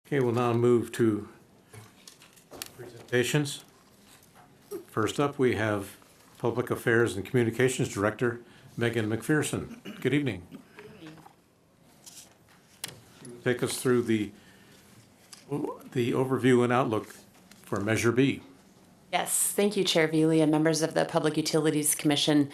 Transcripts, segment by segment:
Okay, we'll now move to presentations. First up, we have Public Affairs and Communications Director, Megan McPherson. Good evening. Take us through the overview and outlook for Measure B. Yes, thank you, Chair Veely and members of the Public Utilities Commission.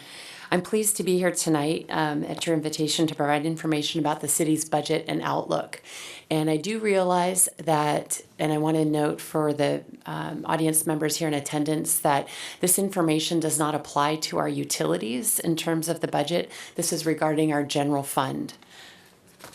I'm pleased to be here tonight at your invitation to provide information about the city's budget and outlook. And I do realize that, and I want to note for the audience members here in attendance, that this information does not apply to our utilities in terms of the budget. This is regarding our general fund.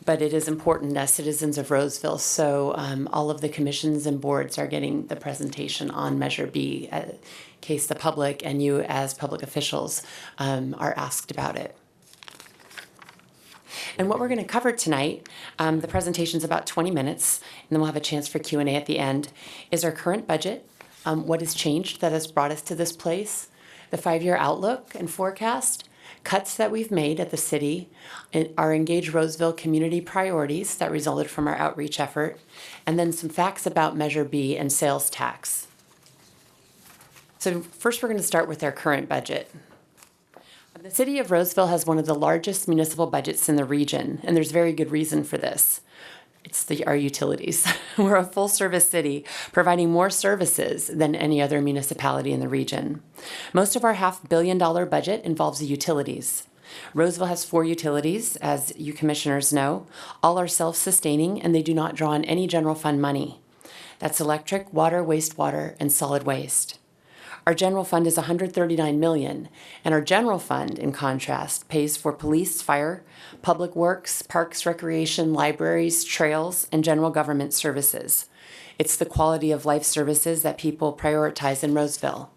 But it is important as citizens of Roseville, so all of the commissions and boards are getting the presentation on Measure B in case the public and you as public officials are asked about it. And what we're going to cover tonight, the presentation's about 20 minutes, and then we'll have a chance for Q&A at the end, is our current budget, what has changed that has brought us to this place, the 5-year outlook and forecast, cuts that we've made at the city, our EngageRoseville community priorities that resulted from our outreach effort, and then some facts about Measure B and sales tax. So first we're going to start with our current budget. The city of Roseville has one of the largest municipal budgets in the region, and there's very good reason for this. It's our utilities. We're a full-service city, providing more services than any other municipality in the region. Most of our $500 million budget involves the utilities. Roseville has 4 utilities, as you commissioners know. All are self-sustaining, and they do not draw on any general fund money. That's electric, water, wastewater, and solid waste. Our general fund is $139 million, and our general fund, in contrast, pays for police, fire, public works, parks, recreation, libraries, trails, and general government services. It's the quality of life services that people prioritize in Roseville.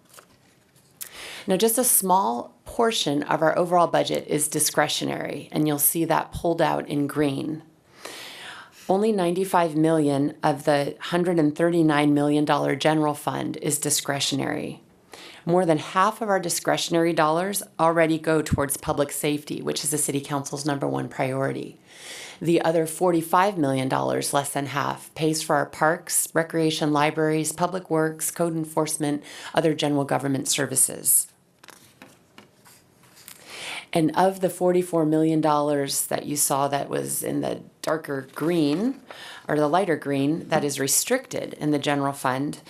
Now, just a small portion of our overall budget is discretionary, and you'll see that pulled out in green. Only $95 million of the $139 million general fund is discretionary. More than half of our discretionary dollars already go towards public safety, which is the City Council's #1 priority. The other $45 million, less than half, pays for our parks, recreation, libraries, public works, code enforcement, other general government services. And of the $44 million that you saw that was in the darker green, or the lighter green, that is restricted in the general fund,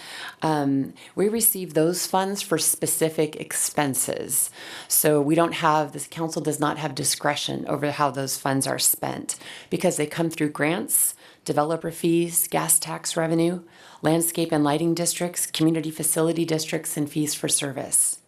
we receive those funds for specific expenses. So we don't have, the council does not have discretion over how those funds are spent because they come through grants, developer fees, gas tax revenue, landscape and lighting districts, community facility districts, and fees for service.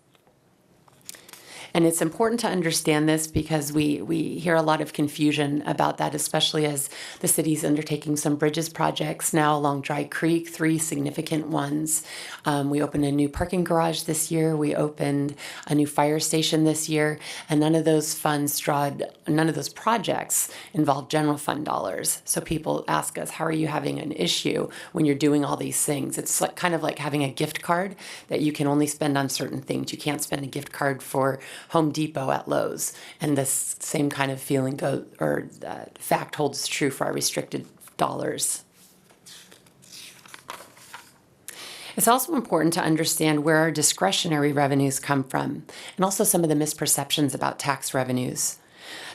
And it's important to understand this because we hear a lot of confusion about that, especially as the city's undertaking some bridges projects now along Dry Creek, 3 significant ones. We opened a new parking garage this year. We opened a new fire station this year. And none of those projects involve general fund dollars. So people ask us, how are you having an issue when you're doing all these things? It's like, kind of like having a gift card that you can only spend on certain things. You can't spend a gift card for Home Depot at Lowe's, and this same kind of feeling fact holds true for our restricted dollars. It's also important to understand where our discretionary revenues come from, and also some of the misperceptions about tax revenues.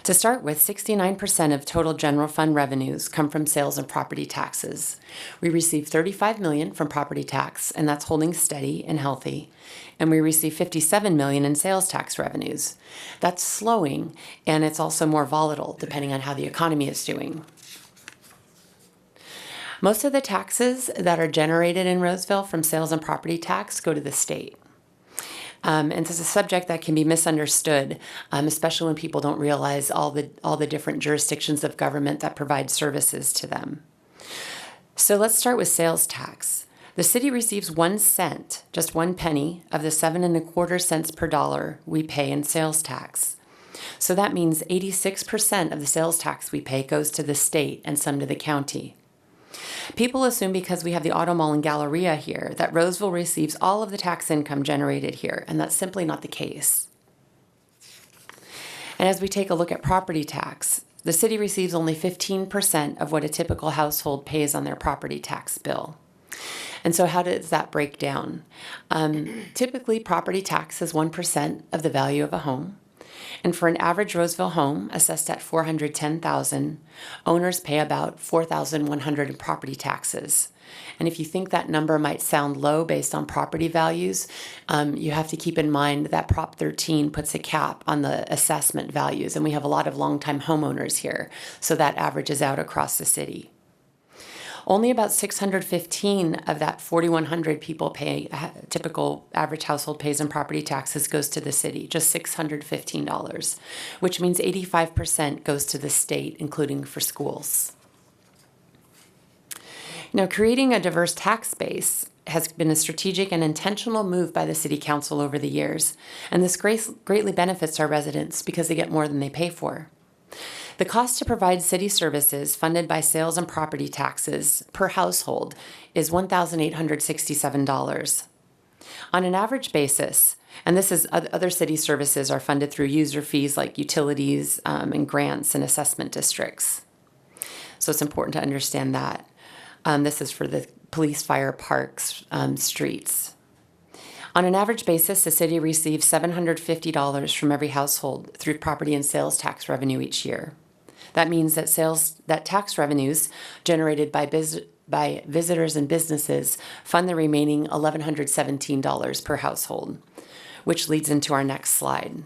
To start with, 69% of total general fund revenues come from sales and property taxes. We receive $35 million from property tax, and that's holding steady and healthy. And we receive $57 million in sales tax revenues. That's slowing, and it's also more volatile depending on how the economy is doing. Most of the taxes that are generated in Roseville from sales and property tax go to the state. And it's a subject that can be misunderstood, especially when people don't realize all the different jurisdictions of government that provide services to them. So let's start with sales tax. The city receives 1 cent, just 1 penny, of the 7.25 cents per dollar we pay in sales tax. So that means 86% of the sales tax we pay goes to the state and some to the county. People assume because we have the Auto Mall and Galleria here that Roseville receives all of the tax income generated here, and that's simply not the case. And as we take a look at property tax, The city receives only 15% of what a typical household pays on their property tax bill. And so how does that break down? Typically, property tax is 1% of the value of a home. And for an average Roseville home assessed at $410,000, owners pay about $4,100 in property taxes. And if you think that number might sound low based on property values, you have to keep in mind that Prop 13 puts a cap on the assessment values, and we have a lot of longtime homeowners here, so that averages out across the city. Only about 615 of that 4,100 people pay, typical average household pays in property taxes goes to the city, just $615, which means 85% goes to the state, including for schools. Now, creating a diverse tax base has been a strategic and intentional move by the City Council over the years, and this greatly benefits our residents because they get more than they pay for. The cost to provide city services funded by sales and property taxes per household is $1,867. On an average basis, and this is other city services are funded through user fees like utilities and grants and assessment districts. So it's important to understand that. This is for the police, fire, parks, streets. On an average basis, the city receives $750 from every household through property and sales tax revenue each year. That means that tax revenues generated by visitors and businesses fund the remaining $1,117 per household, which leads into our next slide.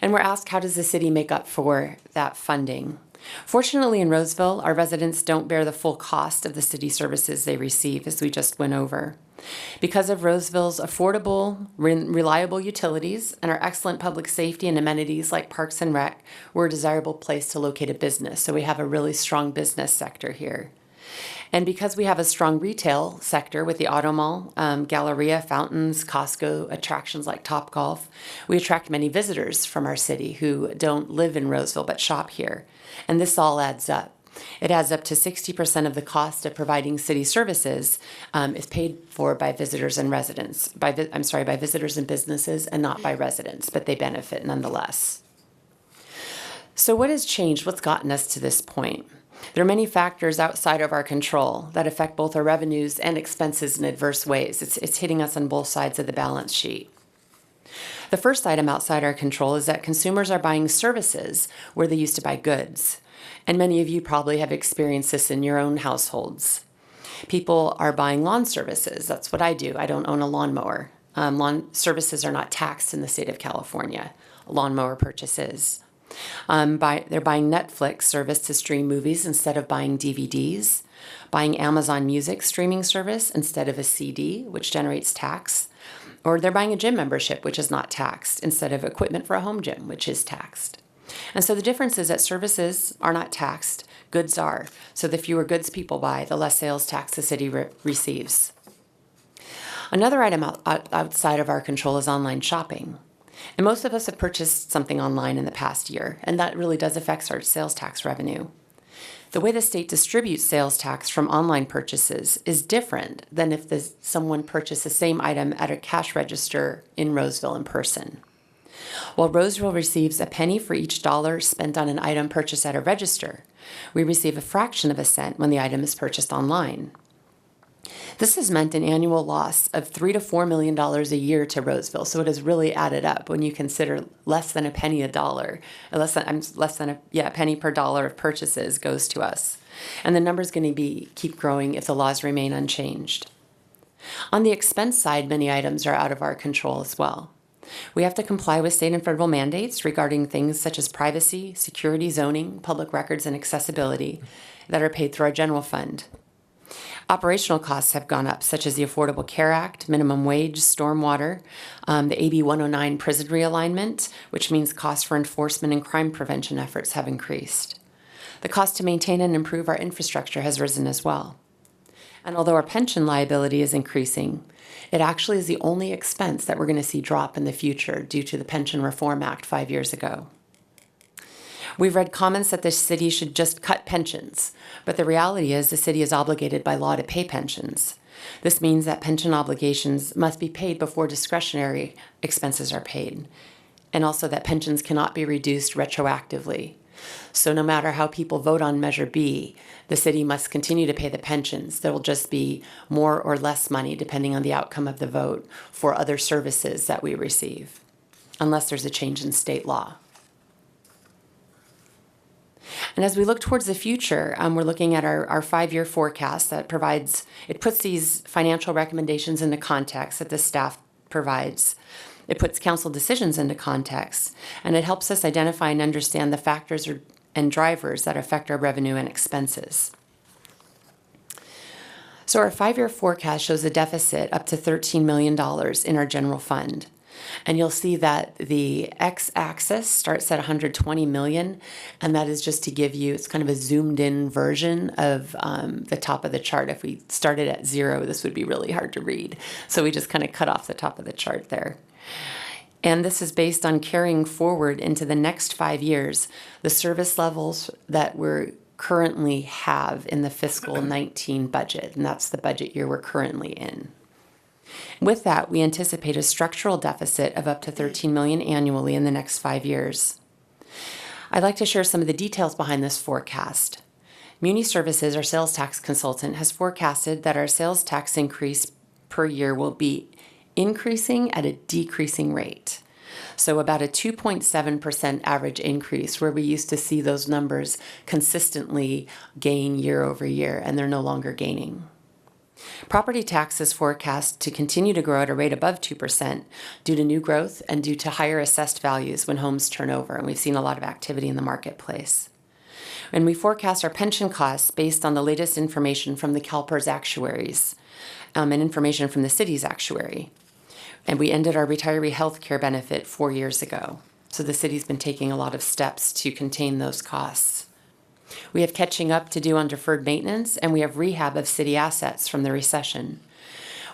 And we're asked, how does the city make up for that funding? Fortunately, in Roseville, our residents don't bear the full cost of the city services they receive, as we just went over. Because of Roseville's affordable, reliable utilities and our excellent public safety and amenities like Parks and Rec, we're a desirable place to locate a business, so we have a really strong business sector here. And because we have a strong retail sector with the Auto Mall, Galleria, fountains, Costco, attractions like Topgolf, we attract many visitors from our city who don't live in Roseville but shop here. And this all adds up. It adds up to 60% of the cost of providing city services is paid for by visitors and residents. By visitors and businesses and not by residents, but they benefit nonetheless. So what has changed? What's gotten us to this point? There are many factors outside of our control that affect both our revenues and expenses in adverse ways. It's hitting us on both sides of the balance sheet. The first item outside our control is that consumers are buying services where they used to buy goods. And many of you probably have experienced this in your own households. People are buying lawn services. That's what I do. I don't own a lawnmower. Lawn services are not taxed in the state of California. Lawnmower purchases. They're buying Netflix service to stream movies instead of buying DVDs, buying Amazon Music streaming service instead of a CD, which generates tax, or they're buying a gym membership, which is not taxed, instead of equipment for a home gym, which is taxed. And so the difference is that services are not taxed, goods are. So the fewer goods people buy, the less sales tax the city receives. Another item outside of our control is online shopping. And most of us have purchased something online in the past year, and that really does affect our sales tax revenue. The way the state distributes sales tax from online purchases is different than if someone purchased the same item at a cash register in Roseville in person. While Roseville receives a penny for each dollar spent on an item purchased at a register, we receive a fraction of a cent when the item is purchased online. This has meant an annual loss of $3 to $4 million a year to Roseville, so it has really added up when you consider less than a penny a dollar, a penny per dollar of purchases goes to us. And the number is going to keep growing if the laws remain unchanged. On the expense side, many items are out of our control as well. We have to comply with state and federal mandates regarding things such as privacy, security, zoning, public records, and accessibility that are paid through our general fund. Operational costs have gone up, such as the Affordable Care Act, minimum wage, stormwater, the AB 109 prison realignment, which means costs for enforcement and crime prevention efforts have increased. The cost to maintain and improve our infrastructure has risen as well. And although our pension liability is increasing, it actually is the only expense that we're going to see drop in the future due to the Pension Reform Act 5 years ago. We've read comments that the city should just cut pensions, but the reality is the city is obligated by law to pay pensions. This means that pension obligations must be paid before discretionary expenses are paid. and also that pensions cannot be reduced retroactively. So no matter how people vote on Measure B, the city must continue to pay the pensions. There will just be more or less money depending on the outcome of the vote for other services that we receive, unless there's a change in state law. And as we look towards the future, we're looking at our 5-year forecast that puts these financial recommendations into context that the staff provides. It puts council decisions into context, and it helps us identify and understand the factors and drivers that affect our revenue and expenses. So our 5-year forecast shows a deficit up to $13 million in our general fund. And you'll see that the x-axis starts at 120 million, and that is just to give you, it's kind of a zoomed in version of the top of the chart. If we started at 0, this would be really hard to read. So we just kind of cut off the top of the chart there. And this is based on carrying forward into the next 5 years the service levels that we currently have in the fiscal 19 budget, and that's the budget year we're currently in. With that, we anticipate a structural deficit of up to $13 million annually in the next 5 years. I'd like to share some of the details behind this forecast. Muni Services, our sales tax consultant, has forecasted that our sales tax increase per year will be increasing at a decreasing rate. So about a 2.7% average increase, where we used to see those numbers consistently gain year over year, and they're no longer gaining. Property tax is forecast to continue to grow at a rate above 2% due to new growth and due to higher assessed values when homes turn over, and we've seen a lot of activity in the marketplace. And we forecast our pension costs based on the latest information from the CalPERS actuaries and information from the city's actuary. And we ended our retiree health care benefit 4 years ago. So the city's been taking a lot of steps to contain those costs. We have catching up to do on deferred maintenance, and we have rehab of city assets from the recession.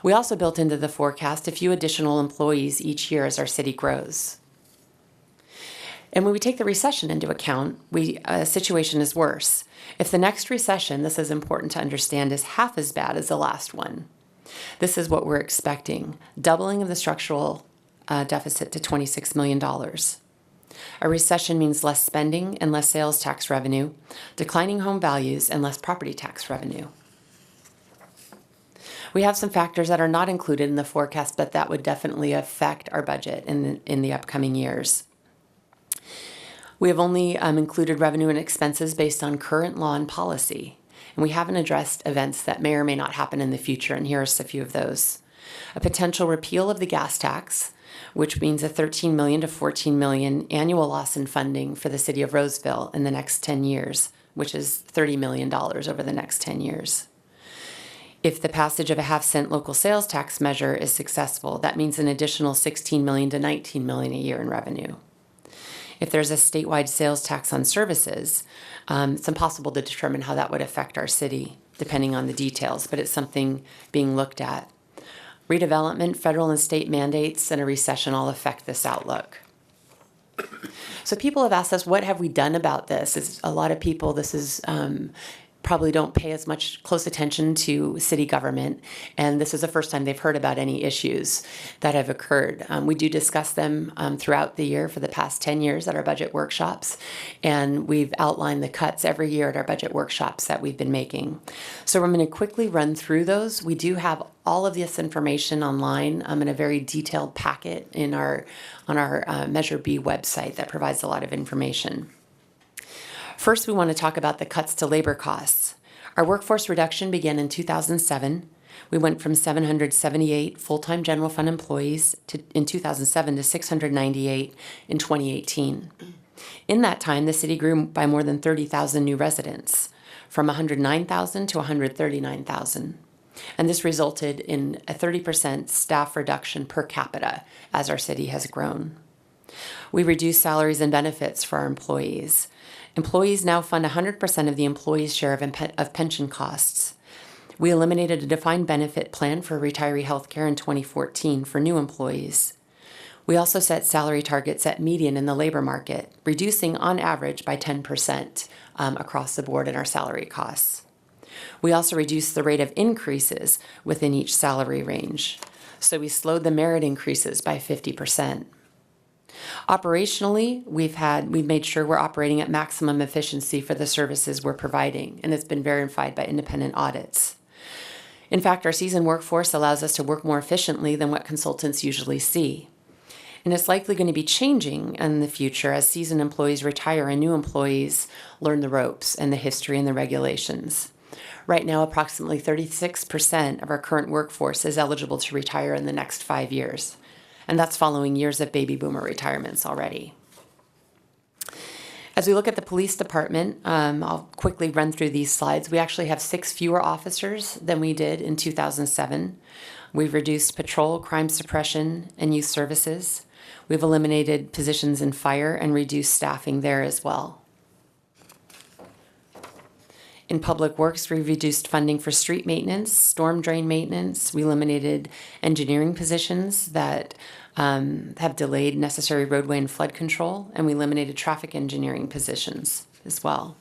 We also built into the forecast a few additional employees each year as our city grows. And when we take the recession into account, situation is worse. If the next recession, this is important to understand, is half as bad as the last one, this is what we're expecting: doubling of the structural deficit to $26 million. A recession means less spending and less sales tax revenue, declining home values, and less property tax revenue. We have some factors that are not included in the forecast, but that would definitely affect our budget in the upcoming years. We have only included revenue and expenses based on current law and policy, and we haven't addressed events that may or may not happen in the future, and here are a few of those. A potential repeal of the gas tax, which means a $13 million to $14 million annual loss in funding for the city of Roseville in the next 10 years, which is $30 million over the next 10 years. If the passage of a half-cent local sales tax measure is successful, that means an additional $16 million to $19 million a year in revenue. If there's a statewide sales tax on services, it's impossible to determine how that would affect our city, depending on the details, but it's something being looked at. Redevelopment, federal and state mandates, and a recession all affect this outlook. So people have asked us, what have we done about this? A lot of people, probably don't pay as much close attention to city government, and this is the first time they've heard about any issues that have occurred. We do discuss them throughout the year for the past 10 years at our budget workshops, and we've outlined the cuts every year at our budget workshops that we've been making. So I'm going to quickly run through those. We do have all of this information online in a very detailed packet on our Measure B website that provides a lot of information. First, we want to talk about the cuts to labor costs. Our workforce reduction began in 2007. We went from 778 full-time general fund employees in 2007 to 698 in 2018. In that time, the city grew by more than 30,000 new residents, from 109,000 to 139,000. And this resulted in a 30% staff reduction per capita as our city has grown. We reduced salaries and benefits for our employees. Employees now fund 100% of the employee's share of pension costs. We eliminated a defined benefit plan for retiree health care in 2014 for new employees. We also set salary targets at median in the labor market, reducing on average by 10% across the board in our salary costs. We also reduced the rate of increases within each salary range. So we slowed the merit increases by 50%. Operationally, we've made sure we're operating at maximum efficiency for the services we're providing, and it's been verified by independent audits. In fact, our seasoned workforce allows us to work more efficiently than what consultants usually see. And it's likely going to be changing in the future as seasoned employees retire and new employees learn the ropes and the history and the regulations. Right now, approximately 36% of our current workforce is eligible to retire in the next 5 years. And that's following years of baby boomer retirements already. As we look at the police department, I'll quickly run through these slides. We actually have 6 fewer officers than we did in 2007. We've reduced patrol, crime suppression, and youth services. We've eliminated positions in fire and reduced staffing there as well. In public works, we reduced funding for street maintenance, storm drain maintenance. We eliminated engineering positions that have delayed necessary roadway and flood control, and we eliminated traffic engineering positions as well.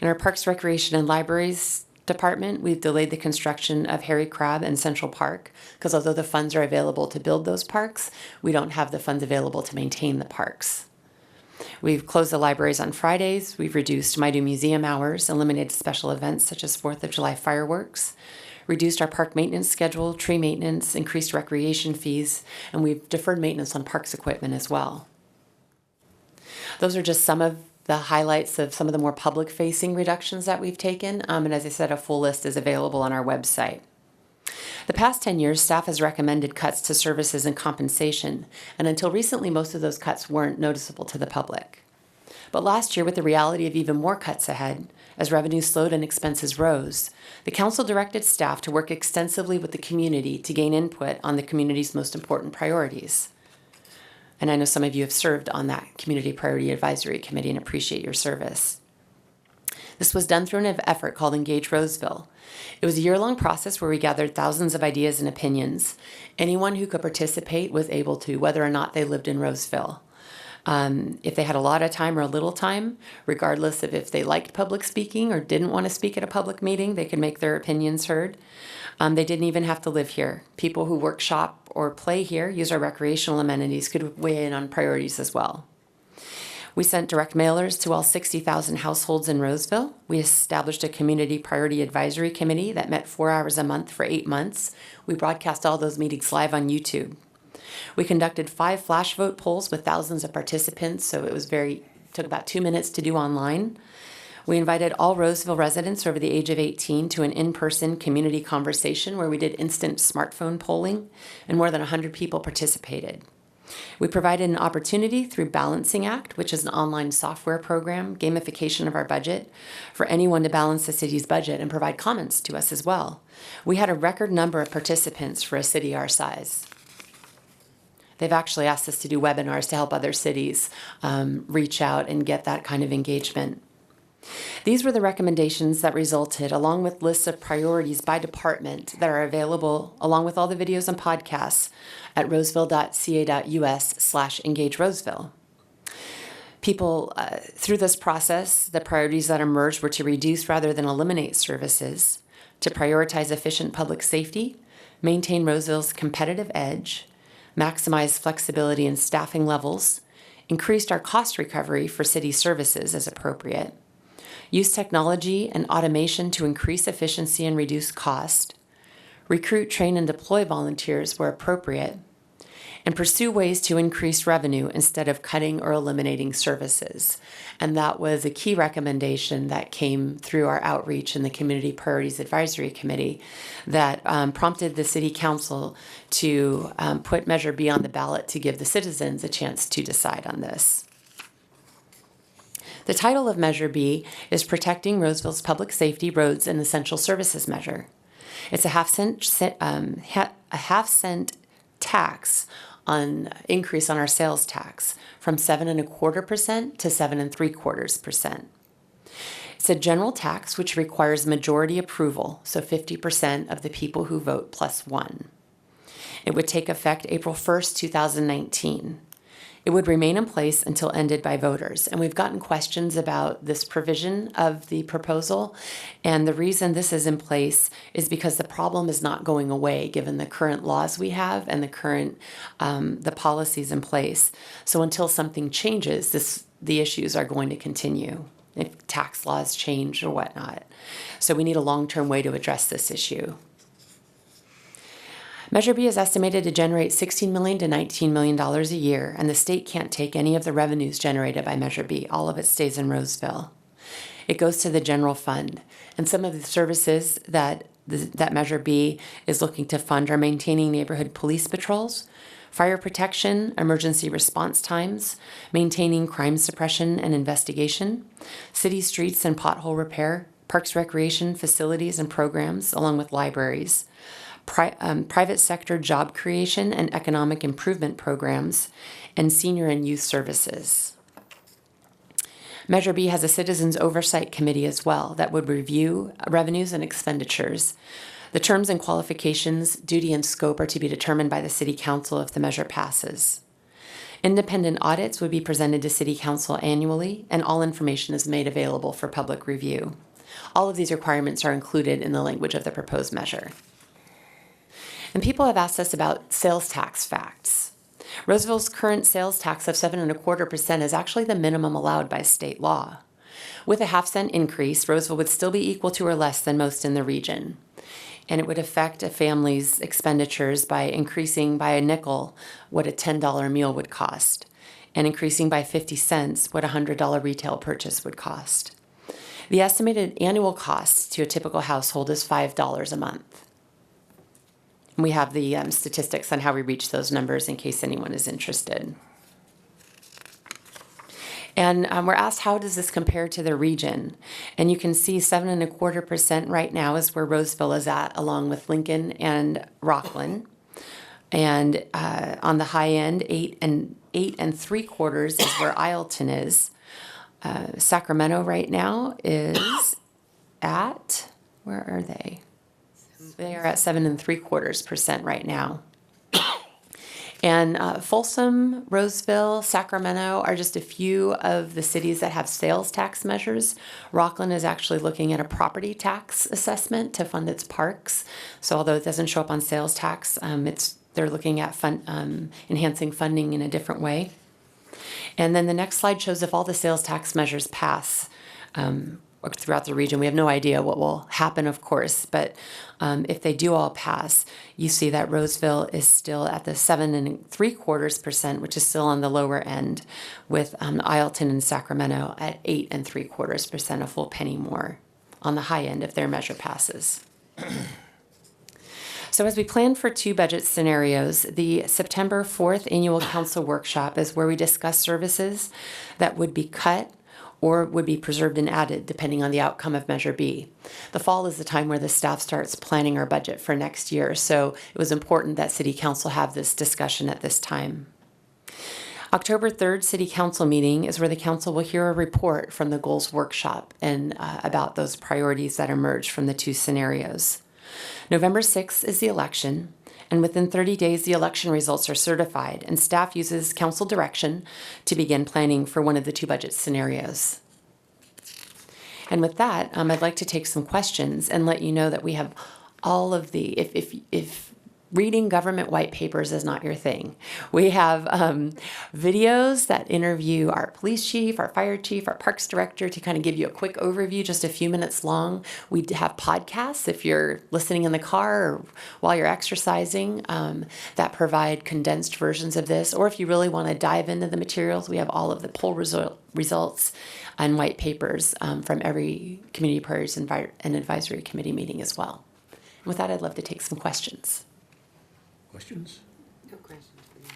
In our Parks, Recreation, and Libraries department, we've delayed the construction of Harry Crab and Central Park because although the funds are available to build those parks, we don't have the funds available to maintain the parks. We've closed the libraries on Fridays. We've reduced My Do Museum hours, eliminated special events such as 4th of July fireworks, reduced our park maintenance schedule, tree maintenance, increased recreation fees, and we've deferred maintenance on parks equipment as well. Those are just some of the highlights of some of the more public-facing reductions that we've taken, and as I said, a full list is available on our website. The past 10 years, staff has recommended cuts to services and compensation, and until recently, most of those cuts weren't noticeable to the public. But last year, with the reality of even more cuts ahead, as revenue slowed and expenses rose, the council directed staff to work extensively with the community to gain input on the community's most important priorities. And I know some of you have served on that Community Priority Advisory Committee and appreciate your service. This was done through an effort called EngageRoseville. It was a year-long process where we gathered thousands of ideas and opinions. Anyone who could participate was able to, whether or not they lived in Roseville. If they had a lot of time or a little time, regardless of if they liked public speaking or didn't want to speak at a public meeting, they could make their opinions heard. They didn't even have to live here. People who workshop or play here, use our recreational amenities, could weigh in on priorities as well. We sent direct mailers to all 60,000 households in Roseville. We established a Community Priority Advisory Committee that met 4 hours a month for 8 months. We broadcast all those meetings live on YouTube. We conducted 5 flash vote polls with thousands of participants, so it took about 2 minutes to do online. We invited all Roseville residents over the age of 18 to an in-person community conversation where we did instant smartphone polling, and more than 100 people participated. We provided an opportunity through Balancing Act, which is an online software program, gamification of our budget, for anyone to balance the city's budget and provide comments to us as well. We had a record number of participants for a city our size. They've actually asked us to do webinars to help other cities reach out and get that kind of engagement. These were the recommendations that resulted, along with lists of priorities by department that are available, along with all the videos and podcasts, at roseville.ca.us/EngageRoseville. People, through this process, the priorities that emerged were to reduce rather than eliminate services, to prioritize efficient public safety, maintain Roseville's competitive edge, maximize flexibility in staffing levels, increased our cost recovery for city services as appropriate, use technology and automation to increase efficiency and reduce cost, recruit, train, and deploy volunteers where appropriate, and pursue ways to increase revenue instead of cutting or eliminating services. And that was a key recommendation that came through our outreach in the Community Priorities Advisory Committee that prompted the City Council to put Measure B on the ballot to give the citizens a chance to decide on this. The title of Measure B is Protecting Roseville's Public Safety, Roads, and Essential Services Measure. It's a half-cent tax on increase on our sales tax from 7.25% to 7.75%. It's a general tax which requires majority approval, so 50% of the people who vote plus one. It would take effect April 1st, 2019. It would remain in place until ended by voters. And we've gotten questions about this provision of the proposal. And the reason this is in place is because the problem is not going away given the current laws we have and the current the policies in place. So until something changes, the issues are going to continue if tax laws change or whatnot. So we need a long-term way to address this issue. Measure B is estimated to generate $16 million to $19 million a year, and the state can't take any of the revenues generated by Measure B. All of it stays in Roseville. It goes to the general fund, and some of the services that Measure B is looking to fund are maintaining neighborhood police patrols, fire protection, emergency response times, maintaining crime suppression and investigation, city streets and pothole repair, parks, recreation facilities and programs, along with libraries, private sector job creation and economic improvement programs, and senior and youth services. Measure B has a Citizens Oversight Committee as well that would review revenues and expenditures. The terms and qualifications, duty, and scope are to be determined by the City Council if the measure passes. Independent audits would be presented to City Council annually, and all information is made available for public review. All of these requirements are included in the language of the proposed measure. And people have asked us about sales tax facts. Roseville's current sales tax of 7.25% is actually the minimum allowed by state law. With a half-cent increase, Roseville would still be equal to or less than most in the region. And it would affect a family's expenditures by increasing by a nickel what a $10 meal would cost, and increasing by 50 cents what a $100 retail purchase would cost. The estimated annual cost to a typical household is $5 a month. We have the statistics on how we reach those numbers in case anyone is interested. And we're asked, how does this compare to the region? And you can see 7.25% right now is where Roseville is at, along with Lincoln and Rockland. And on the high end, 8 3/4 is where Ileton is. Sacramento right now is at, where are they? They are at 7.75% right now. And Folsom, Roseville, Sacramento are just a few of the cities that have sales tax measures. Rockland is actually looking at a property tax assessment to fund its parks. So although it doesn't show up on sales tax, they're looking at enhancing funding in a different way. And then the next slide shows if all the sales tax measures pass throughout the region. We have no idea what will happen, of course, but if they do all pass, you see that Roseville is still at the 7.75%, which is still on the lower end, with Ileton and Sacramento at 8.75%, a full penny more on the high end if their measure passes. So as we plan for 2 budget scenarios, the September 4th annual council workshop is where we discuss services that would be cut or would be preserved and added, depending on the outcome of Measure B. The fall is the time where the staff starts planning our budget for next year, so it was important that City Council have this discussion at this time. October 3rd City Council meeting is where the Council will hear a report from the Goals Workshop and about those priorities that emerge from the 2 scenarios. November 6th is the election, and within 30 days the election results are certified, and staff uses council direction to begin planning for one of the 2 budget scenarios. And with that, I'd like to take some questions and let you know that we have all of the, if reading government white papers is not your thing, we have videos that interview our police chief, our fire chief, our parks director to kind of give you a quick overview, just a few minutes long. We have podcasts if you're listening in the car or while you're exercising that provide condensed versions of this. Or if you really want to dive into the materials, we have all of the poll results and white papers from every community priorities and advisory committee meeting as well. And with that, I'd love to take some questions. Questions? No questions for me.